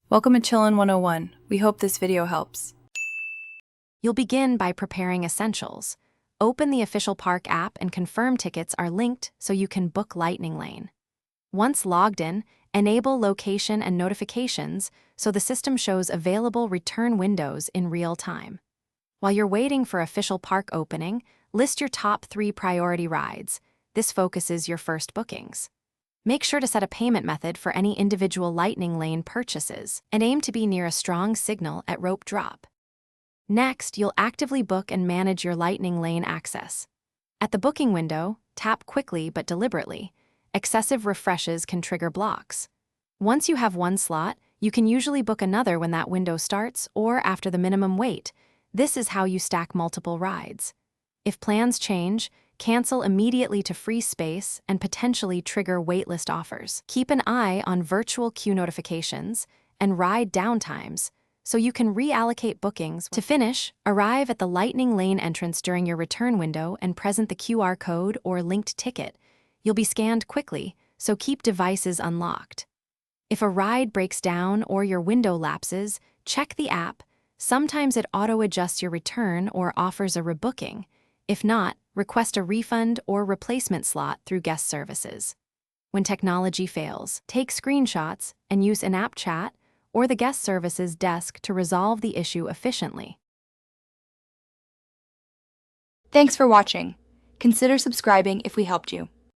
Welcome to Chillin' 101. We hope this video helps. You'll begin by preparing essentials. Open the official park app and confirm tickets are linked so you can book Lightning Lane. Once logged in, enable location and notifications so the system shows available return windows in real time. While you're waiting for official park opening, list your top 3 priority rides. This focuses your first bookings. Make sure to set a payment method for any individual Lightning Lane purchases and aim to be near a strong signal at rope drop. Next, you'll actively book and manage your Lightning Lane access. At the booking window, tap quickly but deliberately. Excessive refreshes can trigger blocks. Once you have one slot, you can usually book another when that window starts or after the minimum wait. This is how you stack multiple rides. If plans change, cancel immediately to free space and potentially trigger waitlist offers. Keep an eye on virtual queue notifications and ride downtimes so you can reallocate bookings. To finish, arrive at the Lightning Lane entrance during your return window and present the QR code or linked ticket. You'll be scanned quickly, so keep devices unlocked. If a ride breaks down or your window lapses, check the app. Sometimes it auto-adjusts your return or offers a rebooking. If not, request a refund or replacement slot through guest services. When technology fails, take screenshots and use in-app chat or the guest services desk to resolve the issue efficiently. Thanks for watching. Consider subscribing if we helped you.